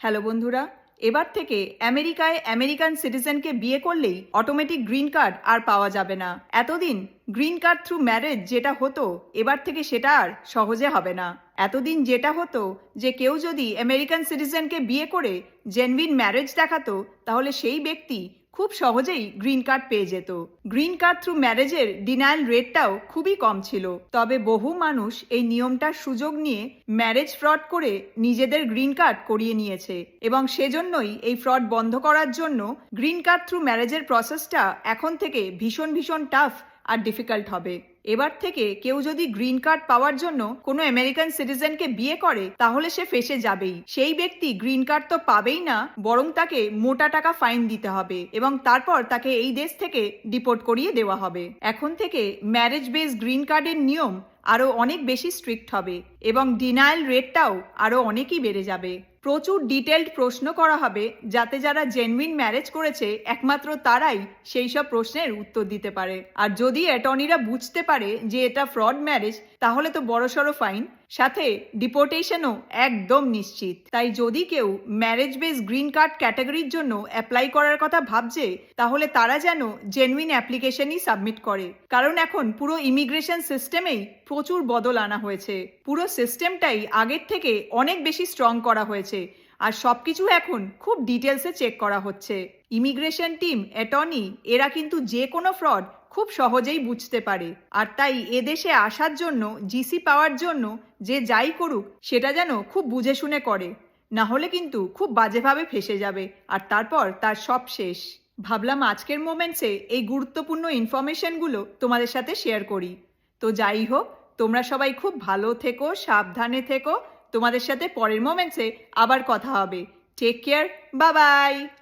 Hello বন্ধুরা, এবার থেকে আমেরিকায় আমেরিকান সিটিজেনকে বিয়ে করলেই অটোমেটিক গ্রিন কার্ড আর পাওয়া যাবে না। এতদিন গ্রিন কার্ড থ্রু ম্যারেজ যেটা হতো, এবার থেকে সেটা আর সহজে হবে না। এতদিন যেটা হতো যে কেউ যদি আমেরিকান সিটিজেনকে বিয়ে করে জেনুইন ম্যারেজ দেখাতো, তাহলে সেই ব্যক্তি খুব সহজেই গ্রিন কার্ড পেয়ে যেত। গ্রিন কার্ড থ্রু ম্যারেজের ডিনায়াল রেটটাও খুবই কম ছিল। তবে বহু মানুষ এই নিয়মটার সুযোগ নিয়ে ম্যারেজ ফ্রড করে নিজেদের গ্রিন কার্ড করিয়ে নিয়েছে, এবং সেজন্যই এই ফ্রড বন্ধ করার জন্য গ্রিন কার্ড থ্রু ম্যারেজের প্রসেসটা এখন থেকে ভীষণ ভীষণ টাফ আর ডিফিকাল্ট হবে। এবার থেকে কেউ যদি গ্রিন কার্ড পাওয়ার জন্য কোনো আমেরিকান সিটিজেনকে বিয়ে করে, তাহলে সে ফেঁসে যাবেই। সেই ব্যক্তি গ্রিন কার্ড তো পাবেই না, বরং তাকে মোটা টাকা ফাইন দিতে হবে এবং তারপর তাকে এই দেশ থেকে ডিপোর্ট করিয়ে দেওয়া হবে। এখন থেকে ম্যারেজ বেস গ্রিন কার্ডের নিয়ম আরও অনেক বেশি স্ট্রিক্ট হবে এবং ডিনায়াল রেটটাও আরও অনেকই বেড়ে যাবে। প্রচুর ডিটেলড প্রশ্ন করা হবে, যাতে যারা জেনুইন ম্যারেজ করেছে একমাত্র তারাই সেই সব প্রশ্নের উত্তর দিতে পারে। আর যদি অ্যাটর্নিরা বুঝতে পারে যে এটা ফ্রড ম্যারেজ, তাহলে তো বড়সড় ফাইন, সাথে ডিপোর্টেশনও একদম নিশ্চিত। তাই যদি কেউ ম্যারেজ বেস গ্রিন কার্ড ক্যাটাগরির জন্য অ্যাপ্লাই করার কথা ভাবছে, তাহলে তারা যেন জেনুইন অ্যাপ্লিকেশনই সাবমিট করে। কারণ এখন পুরো ইমিগ্রেশন সিস্টেমেই প্রচুর বদল আনা হয়েছে। পুরো সিস্টেমটাই আগের থেকে অনেক বেশি স্ট্রং করা হয়েছে, আর সবকিছু এখন খুব ডিটেলসে চেক করা হচ্ছে। ইমিগ্রেশন টিম, অ্যাটর্নি, এরা কিন্তু যে কোনো ফ্রড খুব সহজেই বুঝতে পারে। আর তাই এদেশে আসার জন্য, জিসি পাওয়ার জন্য যে যাই করুক, সেটা যেন খুব বুঝে শুনে করে, না হলে কিন্তু খুব বাজেভাবে ফেঁসে যাবে, আর তারপর তার সব শেষ। ভাবলাম আজকের মোমেন্টসে এই গুরুত্বপূর্ণ ইনফরমেশনগুলো তোমাদের সাথে শেয়ার করি। তো যাই হোক, তোমরা সবাই খুব ভালো থেকো, সাবধানে থেকো। তোমাদের সাথে পরের মোমেন্টসে আবার কথা হবে। Take care, bye by.